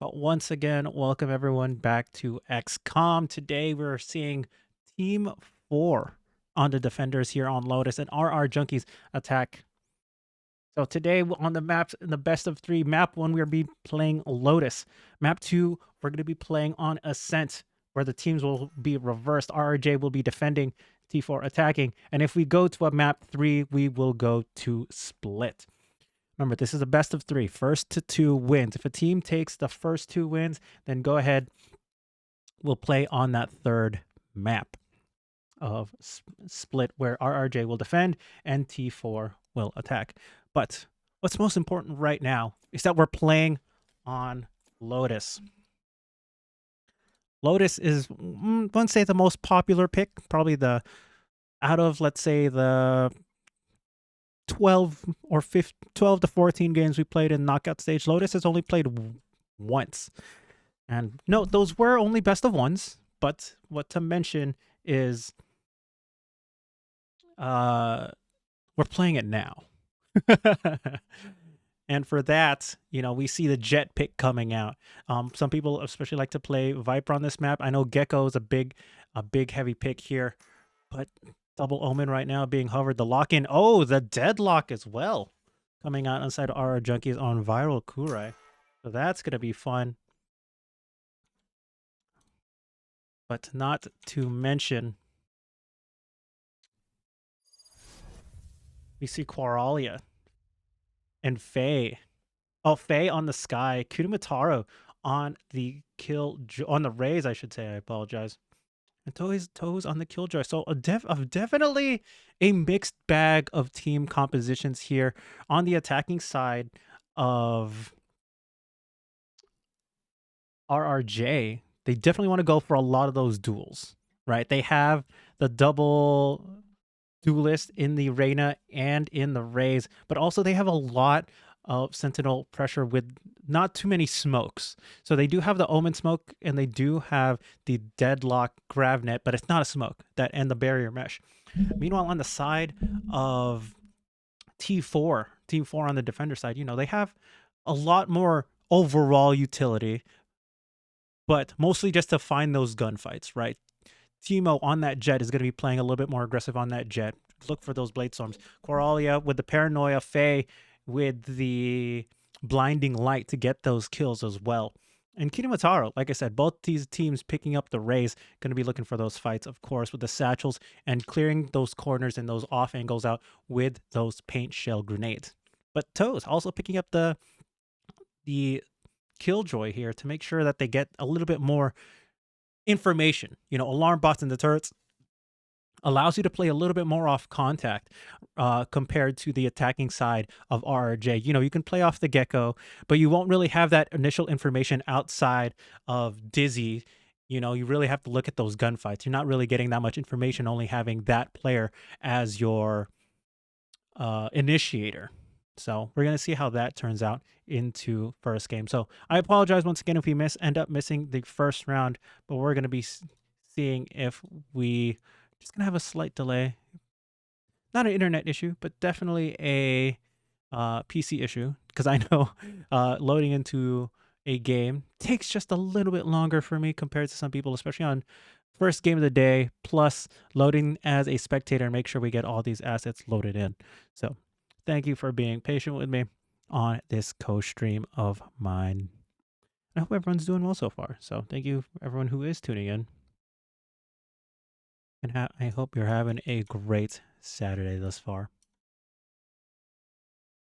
But once again, welcome everyone back to X-COMM. Today we're seeing Team 4 on the defenders here on Lotus and RR Junkies attack. So today on the maps, in the best of 3, map 1, we'll be playing Lotus. Map 2, we're going to be playing on Ascent, where the teams will be reversed. RRJ will be defending, T4 attacking. And if we go to a map 3, we will go to Split. Remember, this is a best of 3. First to 2 wins. If a team takes the first 2 wins, then go ahead. We'll play on that third map of Split, where RRJ will defend and T4 will attack. But what's most important right now is that we're playing on Lotus. Lotus is, let's say, the most popular pick, probably the out of, let's say, the 12 to 14 games we played in knockout stage. Lotus has only played once. And no, those were only best of 1s, but what to mention is we're playing it now. And for that, we see the Jet pick coming out. Some people especially like to play Viper on this map. I know Gecko is a big heavy pick here, but Double Omen right now being hovered. The lock-in. Oh, the Deadlock as well. Coming out inside RR Junkies on Viral Kurai. So that's going to be fun. But not to mention, we see Quaralia and Faye. Oh, Faye on the Sky. Kurumataro on the on the Rays, I should say. I apologize. And Toes on the Killjoy. So definitely a mixed bag of team compositions here. On the attacking side of RRJ, they definitely want to go for a lot of those duels, right? They have the double duelist in the Reyna and in the Rays, but also they have a lot of Sentinel pressure with not too many smokes. So they do have the Omen smoke and they do have the Deadlock Gravnet, but it's not a smoke and the barrier mesh. Meanwhile, on the side of T4 on the defender side, they have a lot more overall utility, but mostly just to find those gunfights, right? Teemo on that Jet is going to be playing a little bit more aggressive on that Jet. Look for those Blade Storms. Quaralia with the Paranoia, Faye with the Blinding Light to get those kills as well. And Kinemataro, like I said, both these teams picking up the Rays, going to be looking for those fights, of course, with the satchels and clearing those corners and those off angles out with those paint shell grenades. But Toes also picking up the Killjoy here to make sure that they get a little bit more information. Alarm bots in the turrets allows you to play a little bit more off contact compared to the attacking side of RRJ. You can play off the Gecko, but you won't really have that initial information outside of Dizzy. You really have to look at those gunfights. You're not really getting that much information, only having that player as your initiator. So we're going to see how that turns out into first game. So I apologize once again if we end up missing the first round, but we're going to be seeing if we just going to have a slight delay. Not an internet issue, but definitely a PC issue, because I know loading into a game takes just a little bit longer for me compared to some people, especially on first game of the day, plus loading as a spectator and make sure we get all these assets loaded in. So thank you for being patient with me on this co-stream of mine. I hope everyone's doing well so far. So thank you for everyone who is tuning in. And I hope you're having a great Saturday thus far.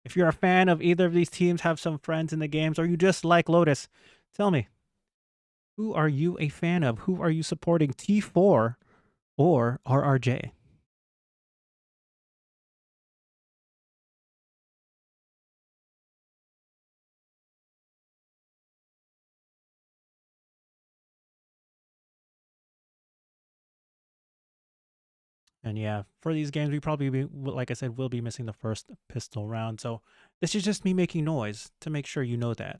If you're a fan of either of these teams, have some friends in the games, or you just like Lotus, tell me, who are you a fan of? Who are you supporting, T4 or RRJ? And yeah, for these games, we probably, like I said, will be missing the first pistol round. So this is just me making noise to make sure you know that.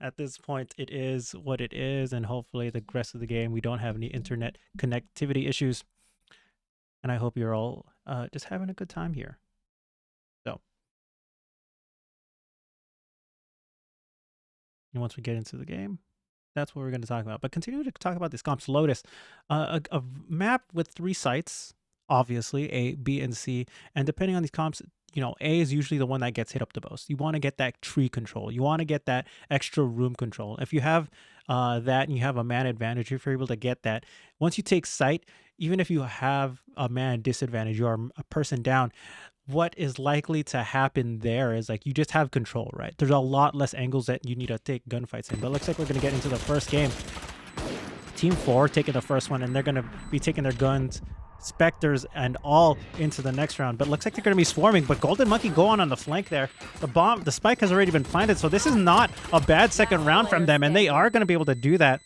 At this point, it is what it is. And hopefully the rest of the game, we don't have any internet connectivity issues. And I hope you're all just having a good time here. So And once we get into the game, that's what we're going to talk about. But continue to talk about this comps. Lotus, a map with 3 sites, obviously, A, B, and C. And depending on these comps, you know, A is usually the one that gets hit up the most. You want to get that tree control. You want to get that extra room control. If you have that and you have a man advantage, if you're able to get that, once you take site, even if you have a man disadvantage, you are a person down, what is likely to happen there is like you just have control, right? There's a lot less angles that you need to take gunfights in. But it looks like we're going to get into the first game. Team 4 taking the first one, and they're going to be taking their guns, Spectres, and all into the next round. But looks like they're going to be swarming. But Golden Monkey go on the flank there. The spike has already been planted, so this is not a bad second round from them, and they are going to be able to do that.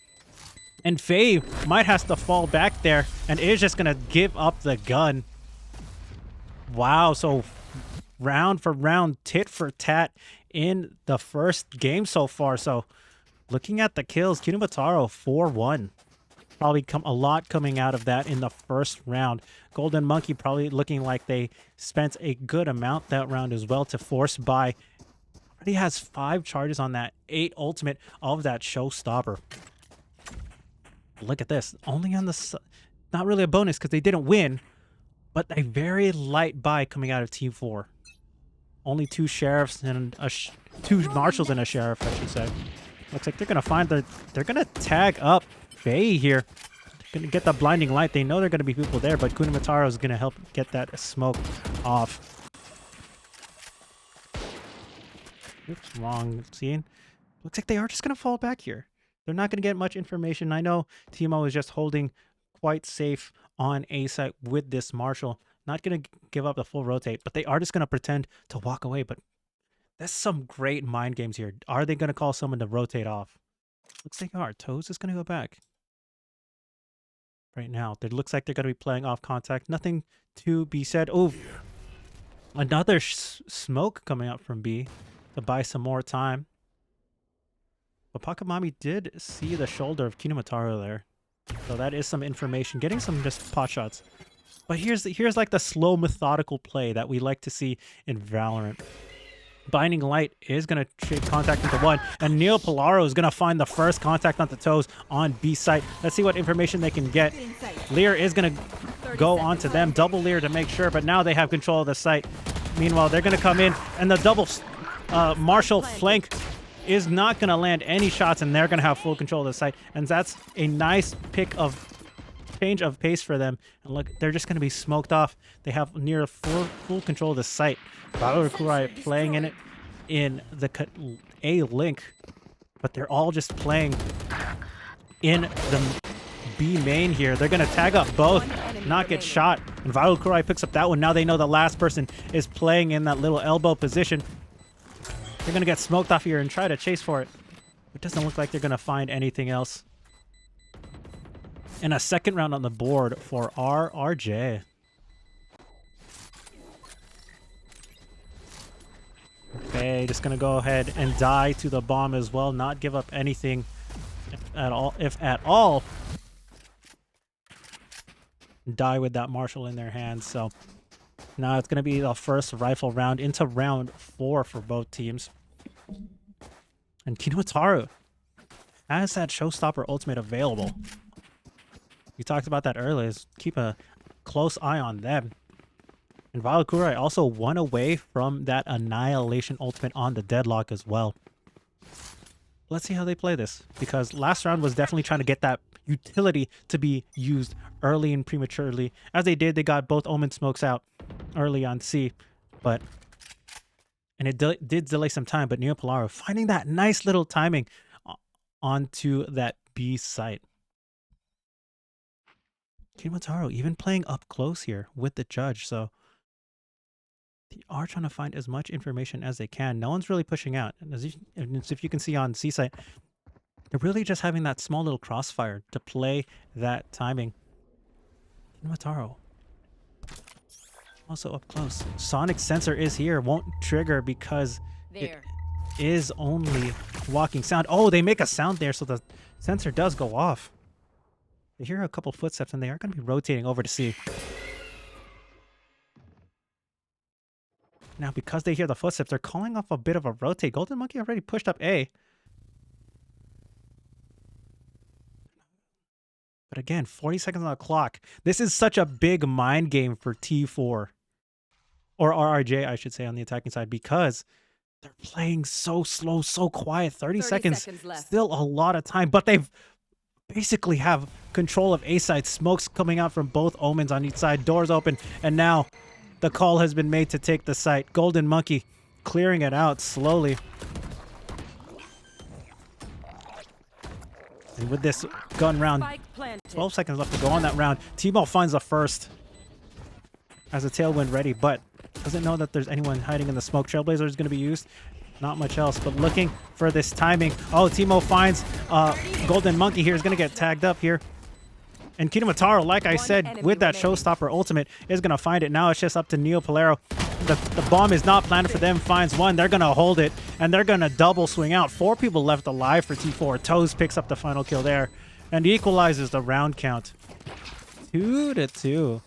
And Faye might have to fall back there, and is just going to give up the gun. Wow, so round for round, tit for tat in the first game so far. So looking at the kills, Kinumataro 4-1. Probably a lot coming out of that in the first round. Golden Monkey probably looking like they spent a good amount that round as well to force buy. Already has 5 charges on that, 8 ultimate of that showstopper. Look at this. Only on the... Not really a bonus because they didn't win, but a very light buy coming out of Team 4. Only 2 sheriffs and 2 marshals and a sheriff, I should say. Looks like they're gonna find they're gonna tag up Faye here. They're gonna get the blinding light. They know they're gonna be people there, but Kunamataro is gonna help get that smoke off. Oops, wrong scene. Looks like they are just gonna fall back here. They're not gonna get much information. I know Timo is just holding quite safe on A site with this Marshal. Not going to give up the full rotate, but they are just going to pretend to walk away. But that's some great mind games here. Are they going to call someone to rotate off? Looks like our Toes is going to go back. Right now, it looks like they're going to be playing off contact. Nothing to be said. Oh, another smoke coming out from B to buy some more time. But Pakamami did see the shoulder of Kinumataro there. So that is some information, getting some just pot shots. But here's like the slow, methodical play that we like to see in Valorant. Binding Light is going to trade contact into 1, and Neil Polaro is going to find the first contact on the Toes on B site. Let's see what information they can get. Lear is going to go onto them, double Lear to make sure, but now they have control of the site. Meanwhile, they're going to come in, and the double Marshal flank is not going to land any shots, and they're going to have full control of the site. And that's a nice change of pace for them. And look, they're just going to be smoked off. They have near full control of the site. Valorant playing in it in the A link, but they're all just playing in the B main here. They're going to tag up both, not get shot. And Valorant picks up that one. Now they know the last person is playing in that little elbow position. They're going to get smoked off here and try to chase for it. It doesn't look like they're going to find anything else. And a second round on the board for RRJ. Okay, just going to go ahead and die to the bomb as well. Not give up anything if at all. Die with that Marshal in their hands. So now it's going to be the first rifle round into round 4 for both teams. And Kinuataru has that showstopper ultimate available. We talked about that earlier. Keep a close eye on them. And Valkyrie also 1 away from that Annihilation ultimate on the Deadlock as well. Let's see how they play this, because last round was definitely trying to get that utility to be used early and prematurely. As they did, they got both Omen smokes out early on C, and it did delay some time, but Neo Polaro finding that nice little timing onto that B site. Kinumataro even playing up close here with the judge, so they are trying to find as much information as they can. No one's really pushing out. And as if you can see on C site, they're really just having that small little crossfire to play that timing. Kinumataro also up close. Sonic sensor is here. Won't trigger because it is only walking sound. Oh, they make a sound there, so the sensor does go off. They hear a couple footsteps, and they are going to be rotating over to C. Now, because they hear the footsteps, they're calling off a bit of a rotate. Golden Monkey already pushed up A. But again, 40 seconds on the clock. This is such a big mind game for T4. Or RRJ, I should say, on the attacking side, because they're playing so slow, so quiet. 30 seconds left. Still a lot of time, but they've basically have control of A side. Smokes coming out from both Omens on each side. Doors open, and now the call has been made to take the site. Golden Monkey clearing it out slowly. And with this gun round, 12 seconds left to go on that round. Timo finds the first as a tailwind ready, but doesn't know that there's anyone hiding in the smoke. Trailblazer is going to be used. Not much else, but looking for this timing. Oh, Timo finds Golden Monkey here. Is going to get tagged up here. And Kinemataro, like I said, with that showstopper ultimate, is going to find it. Now it's just up to Neopolero. The bomb is not planned for them. Finds one. They're going to hold it, and they're going to double swing out. 4 people left alive for T4. Toes picks up the final kill there and equalizes the round count. 2-2.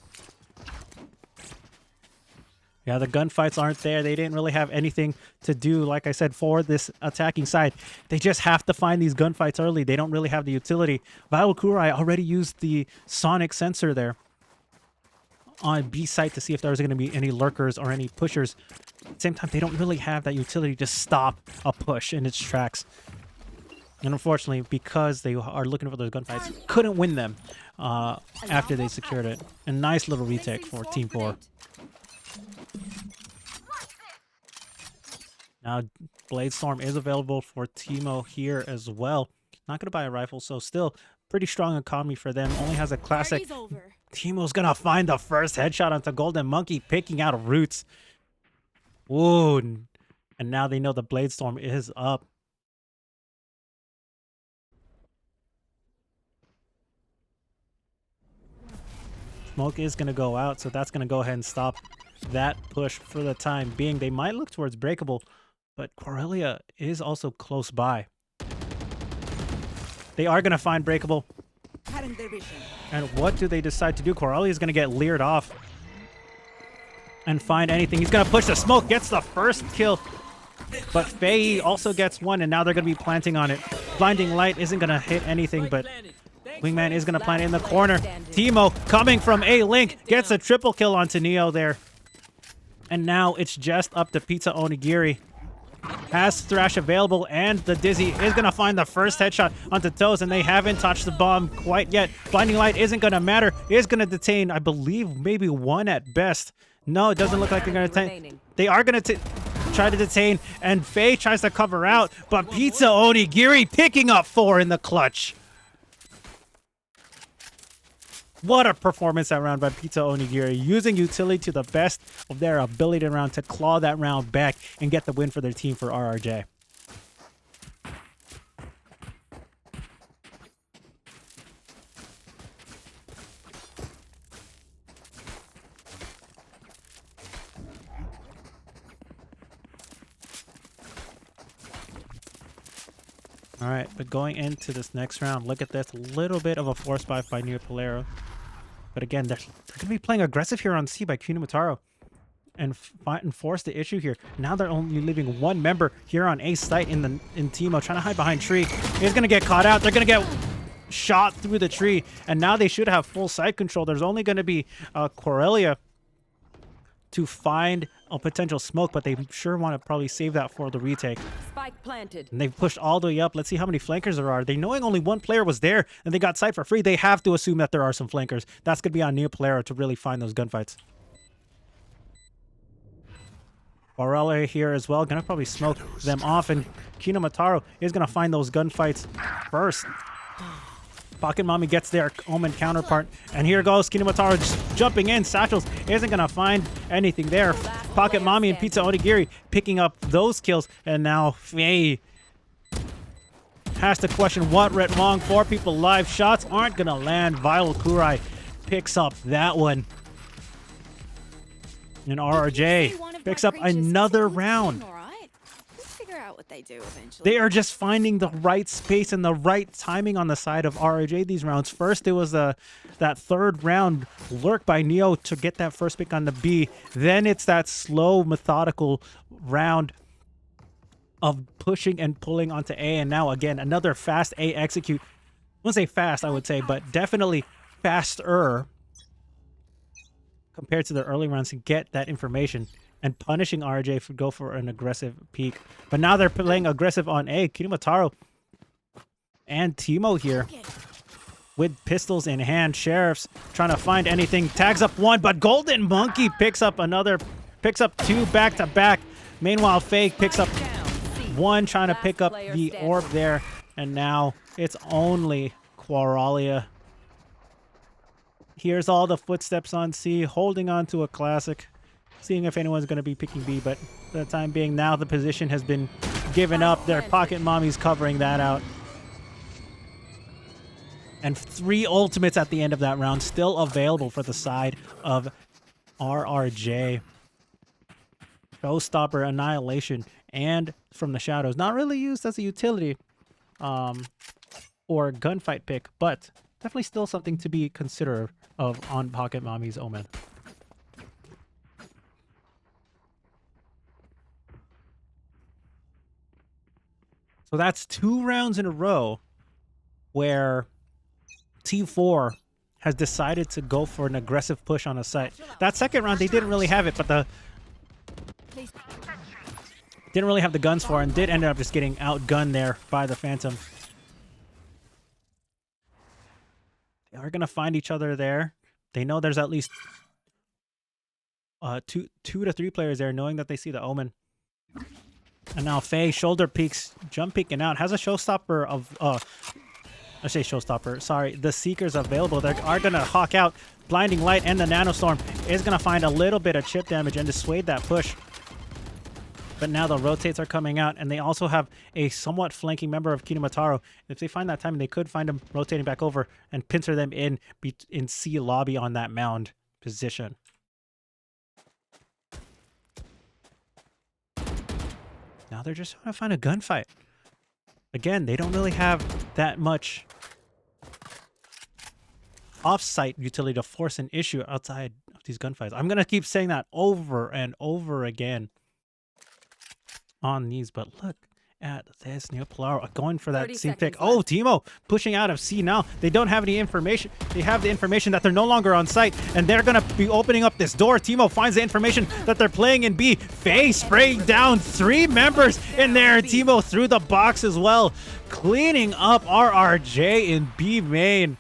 Yeah, the gunfights aren't there. They didn't really have anything to do, like I said, for this attacking side. They just have to find these gunfights early. They don't really have the utility. Valkyrie already used the sonic sensor there on B site to see if there was going to be any lurkers or any pushers. At the same time, they don't really have that utility to stop a push in its tracks. And unfortunately, because they are looking for those gunfights, couldn't win them after they secured it. A nice little retake for Team 4. Now, Bladestorm is available for Timo here as well. Not going to buy a rifle, so still pretty strong economy for them. Only has a classic. Timo's going to find the first headshot onto Golden Monkey, picking out roots. Ooh, and now they know the Bladestorm is up. Smoke is going to go out, so that's going to go ahead and stop that push for the time being. They might look towards Breakable, but Corellia is also close by. They are going to find Breakable. And what do they decide to do? Corellia is going to get leered off and find anything. He's going to push the smoke, gets the first kill. But Faye also gets one, and now they're going to be planting on it. Blinding Light isn't going to hit anything, but Wingman is going to plant it in the corner. Timo coming from A-Link gets a triple kill onto Neo there. And now it's just up to Pizza Onigiri. Has Thrash available, and the Dizzy is going to find the first headshot onto Toes, and they haven't touched the bomb quite yet. Blinding Light isn't going to matter. It is going to detain, I believe, maybe one at best. No, it doesn't look like they're going to detain. They are going to try to detain, and Faye tries to cover out, but Pizza Onigiri picking up 4 in the clutch. What a performance that round by Pizza Onigiri, using utility to the best of their ability round to claw that round back and get the win for their team for RRJ. All right, but going into this next round, look at this. A little bit of a force buy by Neopolero. But again, they're going to be playing aggressive here on C by Kinemataro and force the issue here. Now they're only leaving one member here on A site in Timo, trying to hide behind tree. He's going to get caught out. They're going to get shot through the tree, and now they should have full site control. There's only going to be Corellia to find a potential smoke, but they sure want to probably save that for the retake. Spike planted. And they've pushed all the way up. Let's see how many flankers there are. They knowing only one player was there and they got sight for free, they have to assume that there are some flankers. That's going to be on Neopolero to really find those gunfights. Borrella here as well, going to probably smoke them off, and Kinemataro is going to find those gunfights first. Pocket Mommy gets their Omen counterpart, and here goes Kinemataro just jumping in. Satchels isn't going to find anything there. Pocket Mommy and Pizza Onigiri picking up those kills, and now Faye has to question what went wrong. 4 people live. Shots aren't going to land. Vital Kurai picks up that one. And RRJ picks up another round. What they do eventually. They are just finding the right space and the right timing on the side of RRJ these rounds. First, it was that third round lurk by Neo to get that first pick on the B. Then it's that slow, methodical round of pushing and pulling onto A. And now, again, another fast A execute. wouldn't say fast, I would say, but definitely faster compared to the early rounds to get that information, and punishing RJ for go for an aggressive peek. But now they're playing aggressive on A. Kinemataro and Timo here with pistols in hand. Sheriffs trying to find anything. Tags up one, but Golden Monkey picks up two back to back. Meanwhile, Fake picks up one, trying to pick up the orb there. And now it's only Quaralia. Here's all the footsteps on C, holding on to a classic, seeing if anyone's going to be picking B, but for the time being, now the position has been given up. Their pocket mommies covering that out. And 3 ultimates at the end of that round still available for the side of RRJ. Showstopper, Annihilation, and From the Shadows. Not really used as a utility or gunfight pick, but definitely still something to be considered of on Pocket Mommy's Omen. So that's 2 rounds in a row where T4 has decided to go for an aggressive push on a site. That second round, they didn't really have it, but didn't really have the guns for it, and did end up just getting outgunned there by the Phantom. They are going to find each other there. They know there's at least two to three players there, knowing that they see the Omen. And now Faye, shoulder peeks, jump peeking out, has a showstopper of... I say showstopper, sorry. The Seekers available. They are going to hawk out. Blinding Light and the Nanostorm is going to find a little bit of chip damage and dissuade that push. But now the rotates are coming out, and they also have a somewhat flanking member of Kinemataro. If they find that time, they could find him rotating back over and pincer them in C lobby on that mound position. Now they're just trying to find a gunfight. Again, they don't really have that much off-site utility to force an issue outside of these gunfights. I'm going to keep saying that over and over again on these, but look at this. Neopolaro going for that C pick. Oh, Timo pushing out of C now. They don't have any information. They have the information that they're no longer on site, and they're going to be opening up this door. Timo finds the information that they're playing in B. Faye spraying down 3 members in there. Timo through the box as well, cleaning up RRJ in B main.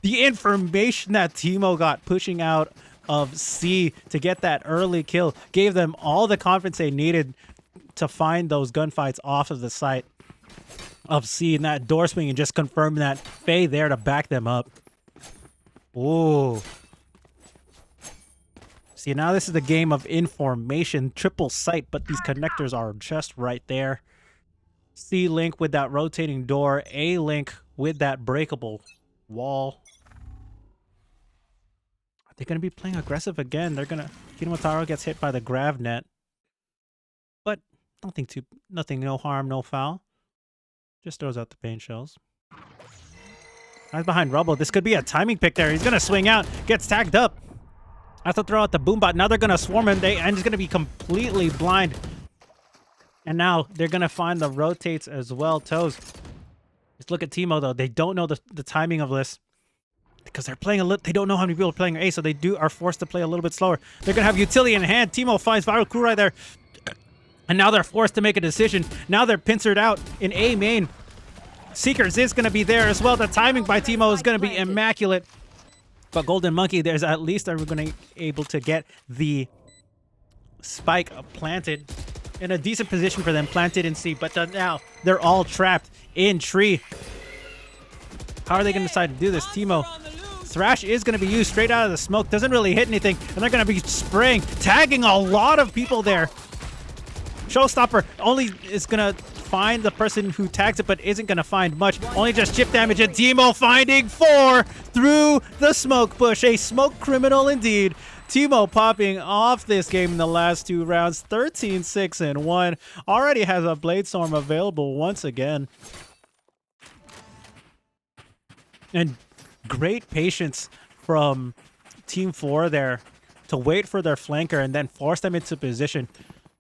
The information that Timo got pushing out of C to get that early kill gave them all the confidence they needed to find those gunfights off of the site of C, and that door swing, and just confirm that Faye there to back them up. Ooh. See, now this is the game of information, triple site, but these connectors are just right there. C link with that rotating door, A link with that breakable wall. Are they going to be playing aggressive again? They're going to... Kinemataro gets hit by the grav net. But nothing, no harm, no foul. Just throws out the paint shells. Guys behind rubble. This could be a timing pick there. He's going to swing out, gets tagged up. Has to throw out the boombot. Now they're going to swarm him, and he's going to be completely blind. And now they're going to find the rotates as well. Toes. Just look at Timo, though. They don't know the timing of this, because they're playing they don't know how many people are playing A, so they are forced to play a little bit slower. They're going to have utility in hand. Timo finds Viral Kurai there. And now they're forced to make a decision. Now they're pincered out in A main. Seekers is going to be there as well. The timing by Timo is going to be immaculate. But Golden Monkey, there's at least they're going to be able to get the spike planted in a decent position for them, planted in C. But now they're all trapped in tree. How are they going to decide to do this? Timo, Thrash is going to be used straight out of the smoke. Doesn't really hit anything. And they're going to be spraying, tagging a lot of people there. Showstopper only is going to find the person who tags it, but isn't going to find much. Only just chip damage, and Timo finding 4 through the smoke push. A smoke criminal indeed. Timo popping off this game in the last 2 rounds. 13-6-1. Already has a Blade Storm available once again. And great patience from Team 4 there to wait for their flanker and then force them into position.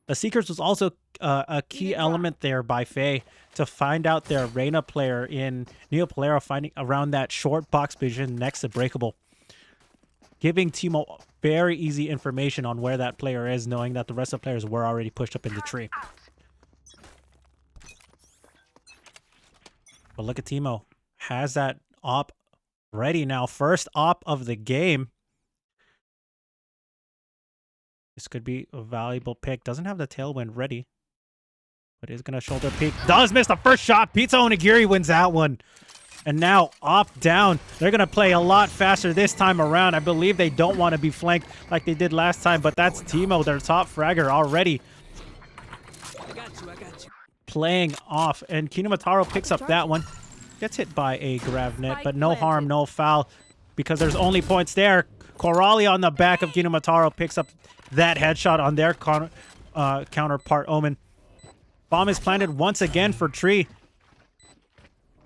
The Seekers was also a key element there by Faye to find out their Reyna player in Neopolero, finding around that short box vision next to Breakable. Giving Teemo very easy information on where that player is, knowing that the rest of the players were already pushed up in the tree. But look at Teemo. Has that op ready now. First op of the game. This could be a valuable pick. Doesn't have the tailwind ready. But is going to shoulder peek. Does miss the first shot. Pizza Onigiri wins that one. And now op down. They're going to play a lot faster this time around. I believe they don't want to be flanked like they did last time. But that's Teemo, their top fragger already. I got you. Playing off. And Kinumataro picks up that one. Gets hit by a grav net. But no harm, no foul. Because there's only points there. Coralia on the back of Kinumataro picks up that headshot on their counterpart, Omen. Bomb is planted once again for Tree.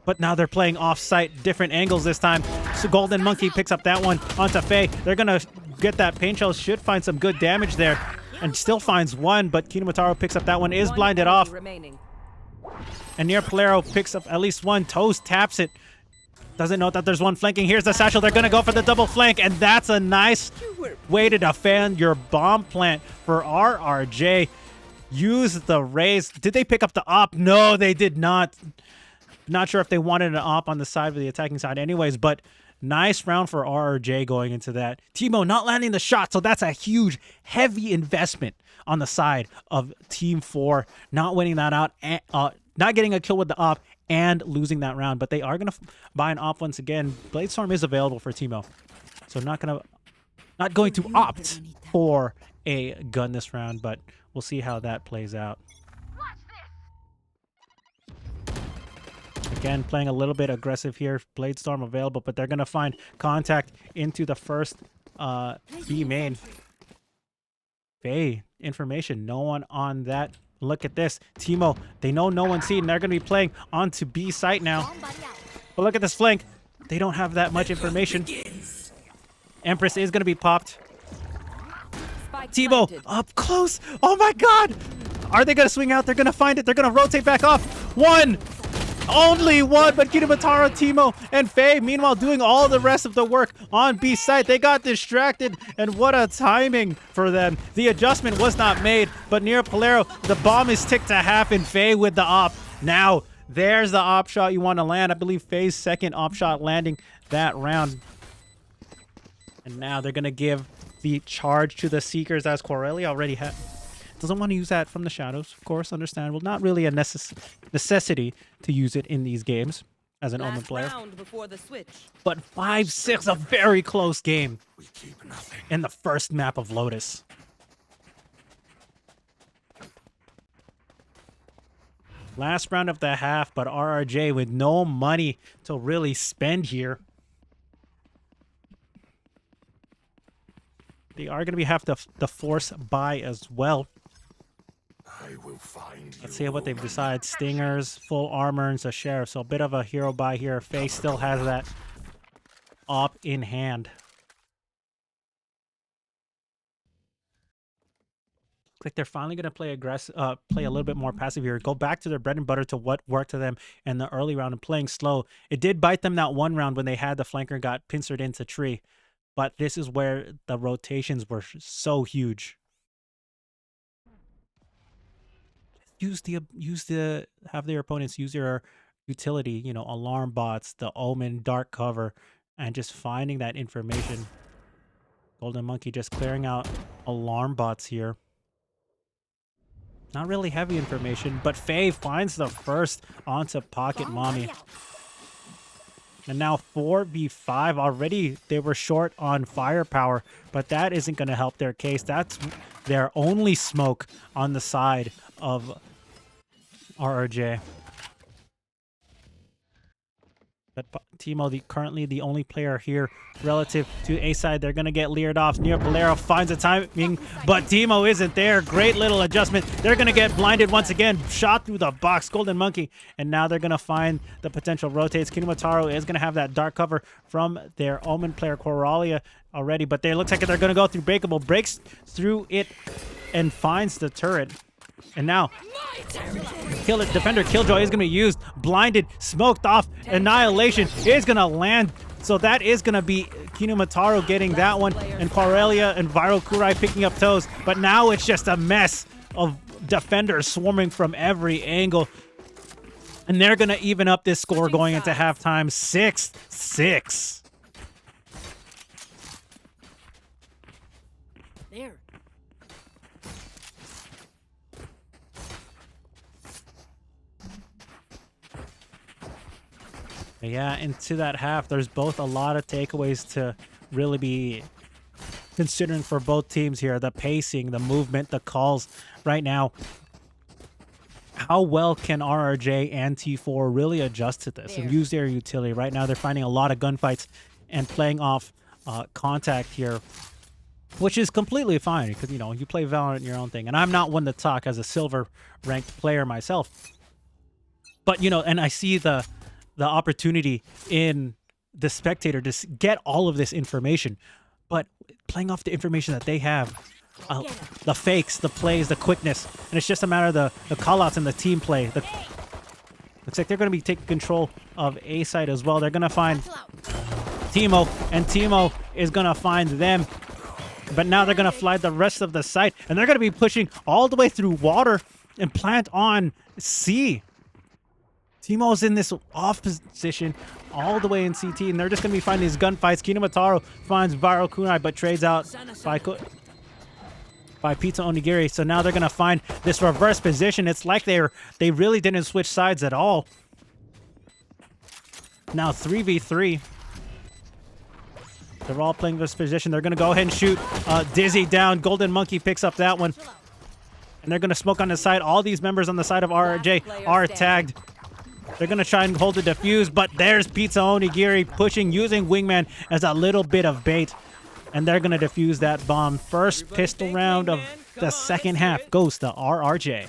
But now they're playing off-site, different angles this time. So Golden Monkey picks up that one onto Faye. They're going to get that pain shell. Should find some good damage there. And still finds one, but Kinumataro picks up that one. Is blinded off. And Neopolero picks up at least one. Toes taps it. Doesn't know that there's one flanking. Here's the satchel. They're going to go for the double flank. And that's a nice way to defend your bomb plant for RRJ. Use the raise. Did they pick up the op? No, they did not. Not sure if they wanted an op on the side of the attacking side anyways, but nice round for RRJ going into that. Teemo not landing the shot, so that's a huge, heavy investment on the side of Team 4. Not winning that out, and, not getting a kill with the op, and losing that round. But they are going to buy an op once again. Bladestorm is available for Teemo, so not going to opt for a gun this round, but we'll see how that plays out. Again, playing a little bit aggressive here. Bladestorm available, but they're going to find contact into the first B main. Faye, information. No one on that. Look at this. Teemo, they know no one's seen. They're going to be playing onto B site now. But look at this flank. They don't have that much information. Empress is going to be popped. Teemo, up close. Oh my god. Are they going to swing out? They're going to find it. They're going to rotate back off. One. Only one, but Kinumataro, Teemo, and Faye, meanwhile, doing all the rest of the work on B site. They got distracted, and what a timing for them. The adjustment was not made, but Neopolero, the bomb is ticked to half, and Faye with the op. Now, there's the op shot you want to land. I believe Faye's second op shot landing that round. And now they're going to give the charge to the Seekers, as Corelia already had. Doesn't want to use that from the shadows, of course, understandable. Not really a necessity to use it in these games as an Omen player. But 5-6, a very close game in the first map of Lotus. Last round of the half, but RRJ with no money to really spend here. They are going to have the force buy as well. Let's see what they've decided. Stingers, full armor, and a sheriff. So a bit of a hero buy here. Faye still has that op in hand. Looks like they're finally going to play aggressive, play a little bit more passive here. Go back to their bread and butter, to what worked to them in the early round and playing slow. It did bite them that one round when they had the flanker got pincered into tree. But this is where the rotations were so huge. Have their opponents use their utility, you know, alarm bots, the Omen, dark cover, and just finding that information. Golden Monkey just clearing out alarm bots here. Not really heavy information, but Faye finds the first onto Pocket Mommy. And now 4v5 already. They were short on firepower, but that isn't going to help their case. That's their only smoke on the side of RRJ. But Teemo, currently the only player here relative to A side. They're going to get leered off. Neopolero finds the timing, but Teemo isn't there. Great little adjustment. They're going to get blinded once again. Shot through the box. Golden Monkey. And now they're going to find the potential rotates. Kinumataro is going to have that dark cover from their Omen player Coralia already, but they looks like they're going to go through Breakable. Breaks through it and finds the turret. And now, My territory. Defender Killjoy is going to be used. Blinded, smoked off. Annihilation is going to land. So that is going to be Kinumataro getting that one. And Quarelia and Viral Kurai picking up toes. But now it's just a mess of defenders swarming from every angle. And they're going to even up this score going into halftime. 6-6. There. Yeah, into that half, there's both a lot of takeaways to really be considering for both teams here. The pacing, the movement, the calls right now. How well can RRJ and T4 really adjust to this and use their utility? Right now, they're finding a lot of gunfights and playing off contact here, which is completely fine because, you know, you play Valorant in your own thing. And I'm not one to talk as a silver-ranked player myself. But, you know, and I see the opportunity in the spectator to get all of this information. But playing off the information that they have, the fakes, the plays, the quickness, and it's just a matter of the call-outs and the team play. Looks like they're going to be taking control of A side as well. They're going to find Timo, and Timo is going to find them. But now they're going to fly the rest of the site, and they're going to be pushing all the way through water and plant on C. Timo's in this off position all the way in CT, and they're just going to be finding these gunfights. Kinumataro finds Viral Kunai, but trades out by Pizza Onigiri. So now they're going to find this reverse position. It's like they really didn't switch sides at all. Now 3v3. They're all playing this position. They're going to go ahead and shoot Dizzy down. Golden Monkey picks up that one. And they're going to smoke on the side. All these members on the side of RRJ are tagged. They're going to try and hold the defuse, but there's Pizza Onigiri pushing, using Wingman as a little bit of bait. And they're going to defuse that bomb. First pistol round of the second half goes to RRJ.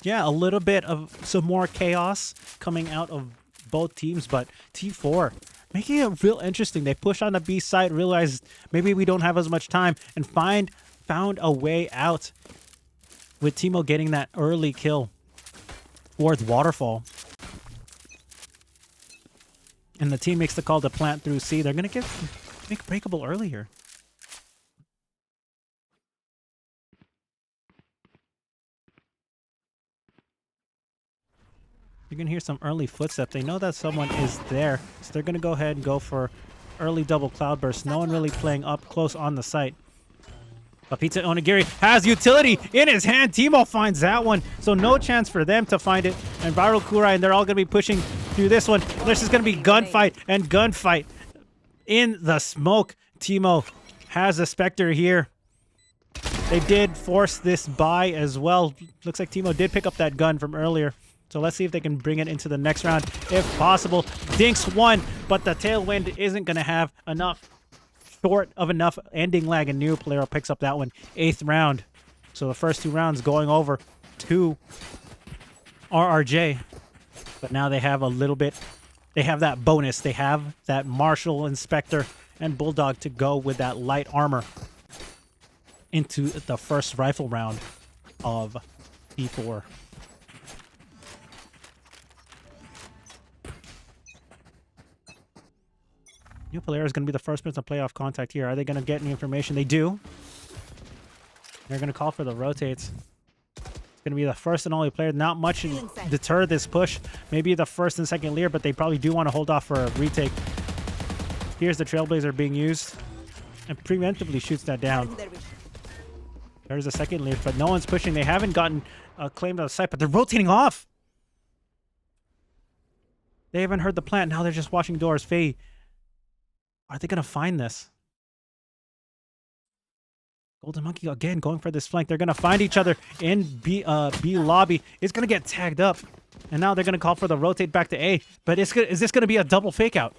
Yeah, a little bit of some more chaos coming out of both teams, but T4 making it real interesting. They push on the B side, realized maybe we don't have as much time, and found a way out with Timo getting that early kill towards Waterfall. And the team makes the call to plant through C. They're going to make breakable earlier. You're going to hear some early footsteps. They know that someone is there, so they're going to go ahead and go for early double cloudburst. No one really playing up close on the site. But Pizza Onigiri has utility in his hand. Timo finds that one, so no chance for them to find it. And Viral Kurai, and they're all going to be pushing through this one. There's just going to be gunfight and gunfight in the smoke. Timo has a Spectre here. They did force this buy as well. Looks like Timo did pick up that gun from earlier. So let's see if they can bring it into the next round, if possible. Dinks won, but the Tailwind isn't going to have enough, short of enough ending lag, and New Player picks up that one, 8th round. So the first 2 rounds going over to RRJ. But now they have a little bit, they have that bonus. They have that Marshall, Inspector, and Bulldog to go with that light armor into the first rifle round of E4. New player is going to be the first person to play off contact here. Are they going to get any information? They do. They're going to call for the rotates. It's going to be the first and only player. Not much to deter this push. Maybe the first and second leer, but they probably do want to hold off for a retake. Here's the Trailblazer being used. And preemptively shoots that down. There's a second leer, but no one's pushing. They haven't gotten claimed on the site, but they're rotating off. They haven't heard the plant. Now they're just watching doors. Faye. Are they going to find this? Golden Monkey again going for this flank. They're going to find each other in B lobby. It's going to get tagged up. And now they're going to call for the rotate back to A. But is this going to be a double fake out?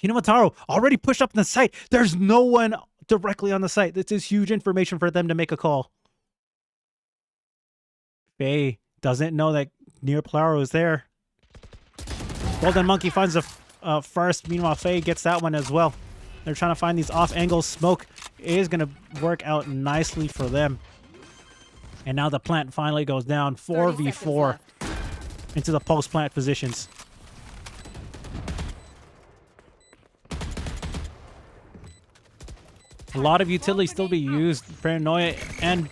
Kinumataro already pushed up in the site. There's no one directly on the site. This is huge information for them to make a call. Faye doesn't know that Near Plaro is there. Golden Monkey finds the first. Meanwhile, Faye gets that one as well. They're trying to find these off angles. Smoke is going to work out nicely for them. And now the plant finally goes down. 4v4 into the post-plant positions. A lot of utility still be used. Paranoia and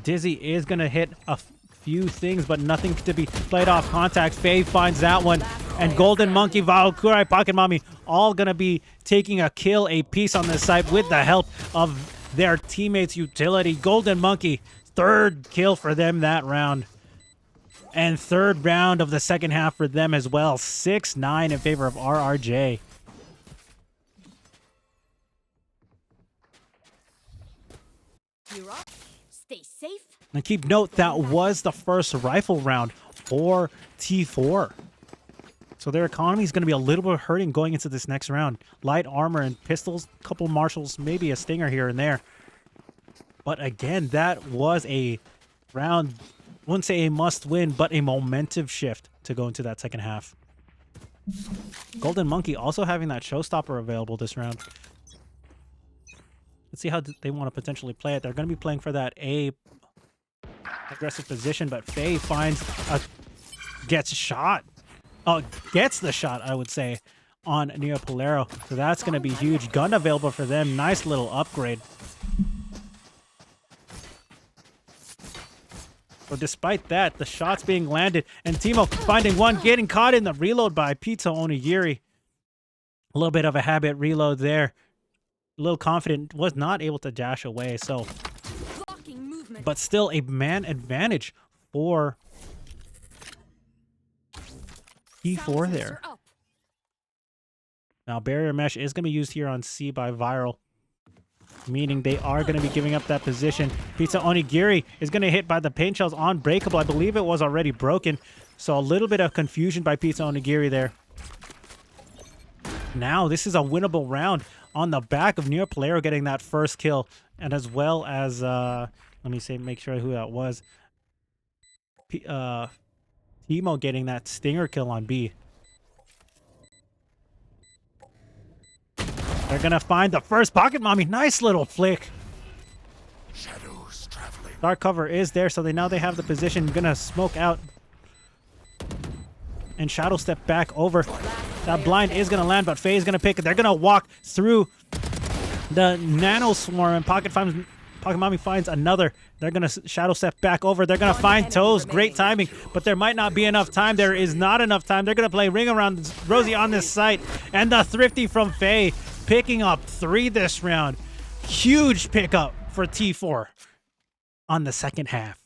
Dizzy is going to hit a few things, but nothing to be played off contact. Faye finds that one. And Golden Monkey, Valkyrie, Pocket Mommy, all going to be taking a kill, a piece on this site with the help of their teammates' utility. Golden Monkey, third kill for them that round. And third round of the second half for them as well. 6-9 in favor of RRJ. Stay safe. And keep note, that was the first rifle round for T4. So their economy is going to be a little bit hurting going into this next round. Light armor and pistols, couple marshals, maybe a stinger here and there. But again, that was a round, I wouldn't say a must win, but a momentum shift to go into that second half. Golden Monkey also having that showstopper available this round. Let's see how they want to potentially play it. They're going to be playing for that A aggressive position, but Faye finds gets shot. Gets the shot, I would say, on Neo Polero. So that's going to be huge. Gun available for them. Nice little upgrade. So despite that, the shots being landed, and Timo finding one, getting caught in the reload by Pizza Onigiri. A little bit of a habit reload there. A little confident, was not able to dash away, so but still a man advantage for T4 there. Now barrier mesh is going to be used here on C by Viral, meaning they are going to be giving up that position. Pizza Onigiri is going to hit by the paint shells on Breakable. I believe it was already broken, so a little bit of confusion by Pizza Onigiri there. Now this is a winnable round on the back of Neo Polero getting that first kill, and as well as let me say, make sure who that was. Timo getting that stinger kill on B. They're gonna find the first Pocket Mommy. Nice little flick. Shadows traveling. Dark cover is there, so now they have the position. Gonna smoke out and shadow step back over. That blind is going to land, but Faye is going to pick it. They're going to walk through the Nano Swarm, and Pocket Mommy finds another. They're going to shadow step back over. They're going to find Toes. Great timing, but there might not be enough time. There is not enough time. They're going to play Ring Around Rosie on this site. And the Thrifty from Faye picking up 3 this round. Huge pickup for T4 on the second half.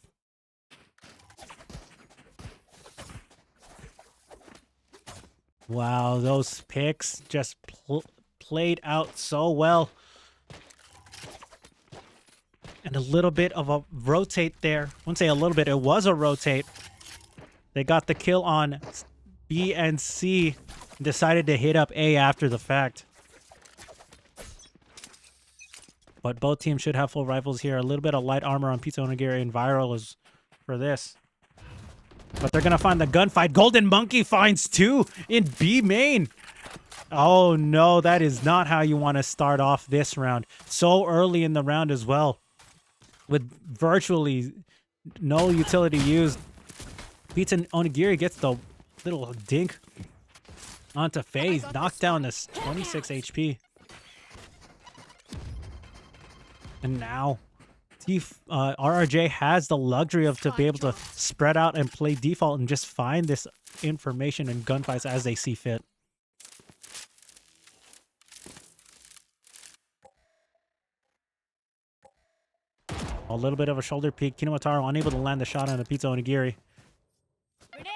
Wow, those picks just played out so well. And a little bit of a rotate there. I wouldn't say a little bit, it was a rotate. They got the kill on B and C. And decided to hit up A after the fact. But both teams should have full rifles here. A little bit of light armor on Pizza Onigiri and Viral is for this. But they're going to find the gunfight. Golden Monkey finds 2 in B main. Oh, no, that is not how you want to start off this round. So early in the round as well. With virtually no utility used. Pizza Onigiri gets the little dink onto FaZe. Knocked down to 26 HP. And now RRJ has the luxury of to be able to spread out and play default and just find this information and gunfights as they see fit. A little bit of a shoulder peek. Kinomataro unable to land the shot on the Pizza Onigiri. Grenade.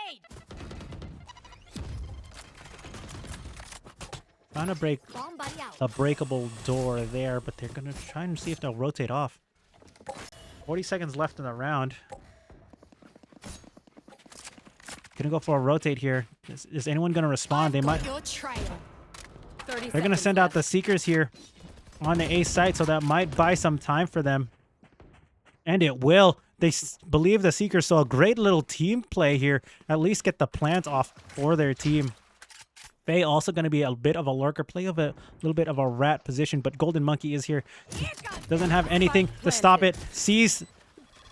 Trying to break a breakable door there, but they're going to try and see if they'll rotate off. 40 seconds left in the round. Gonna go for a rotate here. Is anyone gonna respond? They might. They're gonna send out the Seekers here on the A site, so that might buy some time for them. And it will. They believe the Seekers saw a great little team play here. At least get the plant off for their team. Faye also going to be a bit of a lurker, play of a little bit of a rat position, but Golden Monkey is here. Doesn't have anything to stop it. Sees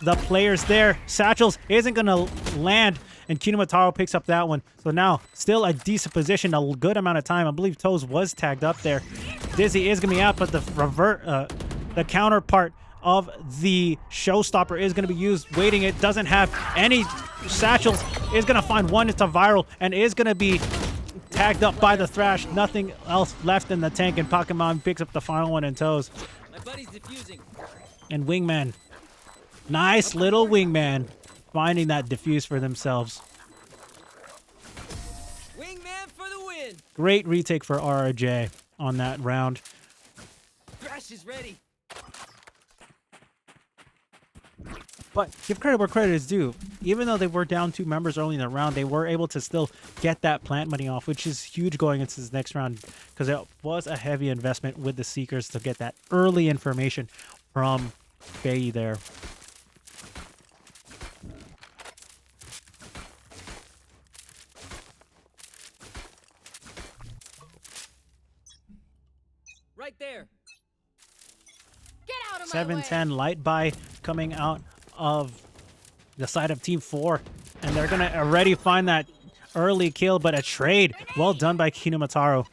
the players there. Satchels isn't going to land, and Kinumataro picks up that one. So now, still a decent position, a good amount of time. I believe Toes was tagged up there. Dizzy is going to be out, but the counterpart of the Showstopper is going to be used. Waiting, it doesn't have any. Satchels is going to find one. It's a Viral, and is going to be tagged up by the Thrash. Nothing else left in the tank, and Pokemon picks up the final one in Toes. My buddy's defusing. And Wingman. Nice little Wingman finding that defuse for themselves. Wingman for the win. Great retake for RRJ on that round. Thrash is ready. But give credit where credit is due. Even though they were down 2 members early in the round, they were able to still get that plant money off, which is huge going into this next round because it was a heavy investment with the Seekers to get that early information from Faye there. Right there. Get out of my way. 7-10 light buy coming out of the side of Team 4. And they're going to already find that early kill, but a trade. Well done by Kinumataro.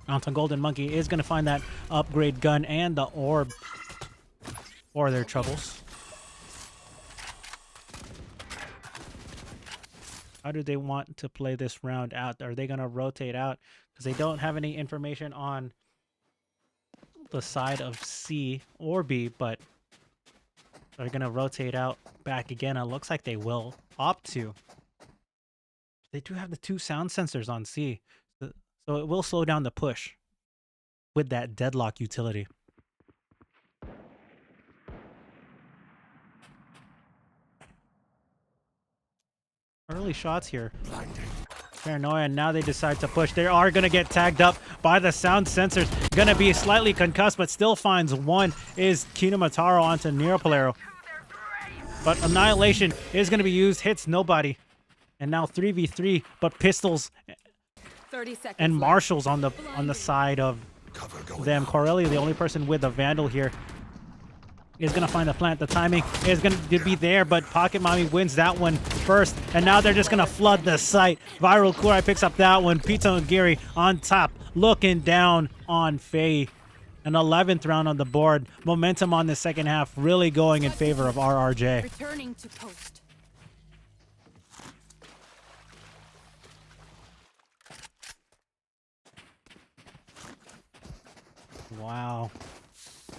Mountain Golden Monkey is going to find that upgrade gun and the orb for their troubles. How do they want to play this round out? Are they going to rotate out? Because they don't have any information on the side of C or B, but they're going to rotate out back again. It looks like they will opt to. They do have the 2 sound sensors on C, so it will slow down the push with that deadlock utility. Early shots here. Paranoia, and now they decide to push. They are going to get tagged up by the sound sensors. Going to be slightly concussed, but still finds one. Is Kinumataro onto Neopolero. But Annihilation is going to be used. Hits nobody. And now 3v3, but pistols 30 seconds and left. marshals on the side of them. Corellia, the only person with a Vandal here, is going to find the plant. The timing is going to be there, but Pocket Mommy wins that one first. And now they're just going to flood the site. Viral Kurai picks up that one. Pizza and Giri on top, looking down on Faye. An 11th round on the board. Momentum on the second half really going in favor of RRJ. Returning to post. Wow.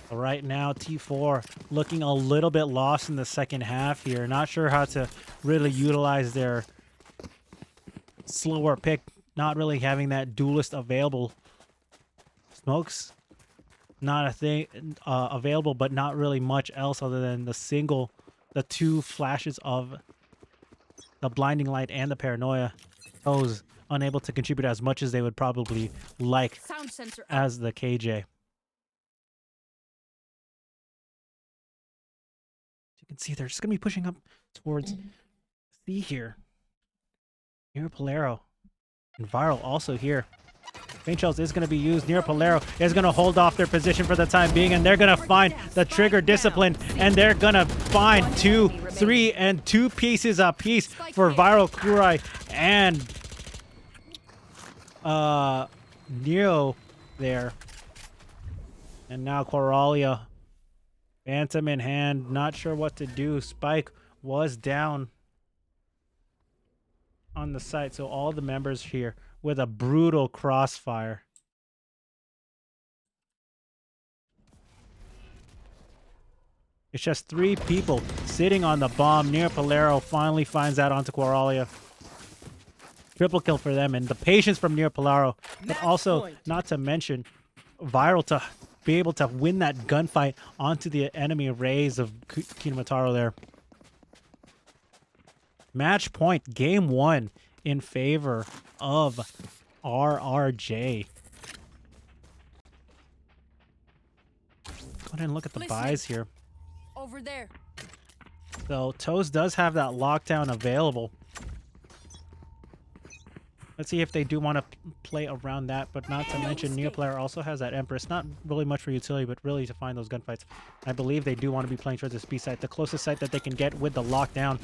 Right now, T4 looking a little bit lost in the second half here. Not sure how to really utilize their slower pick. Not really having that duelist available. Smokes, not a thing available, but not really much else other than the 2 flashes of the blinding light and the paranoia. Those unable to contribute as much as they would probably like Sound sensor up. as the KJ. You can see they're just going to be pushing up towards C here. Near Polero. And Viral also here. Faint Shells is going to be used. Near Polero is going to hold off their position for the time being, and they're going to find the trigger discipline, and they're going to find 2, 3, and 2 pieces apiece for Viral Kurai and Neo there. And now Coralia. Phantom in hand, not sure what to do. Spike was down on the site, so all the members here with a brutal crossfire. It's just 3 people sitting on the bomb. Near Polero finally finds that onto Coralia. Triple kill for them, and the patience from Near Polero, but also not to mention Viral to be able to win that gunfight onto the enemy rays of Kinumataro there. Match point, game 1 in favor of RRJ. Go ahead and look at the buys here. Over there. So Toes does have that lockdown available. Let's see if they do want to play around that, but not to mention Neoplayer also has that Empress. Not really much for utility, but really to find those gunfights. I believe they do want to be playing towards this B site, the closest site that they can get with the lockdown.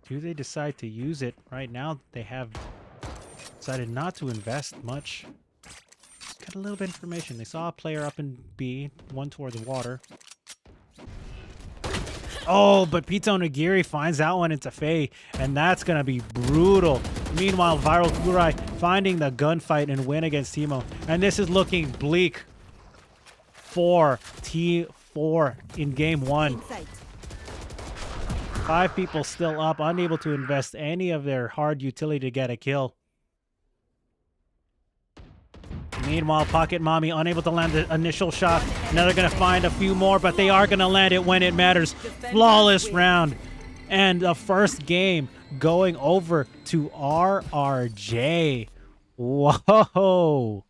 Do they decide to use it? Right now, they have decided not to invest much. Just got a little bit of information. They saw a player up in B, one towards water. Oh, but Pito Nagiri finds that one into Faye, and that's going to be brutal. Meanwhile, Viral Kurai finding the gunfight and win against Timo. And this is looking bleak for T4 in game 1. Inside. 5 people still up, unable to invest any of their hard utility to get a kill. Meanwhile, Pocket Mommy unable to land the initial shot. Now they're going to find a few more, but they are going to land it when it matters. Flawless round. And the first game going over to RRJ. Whoa.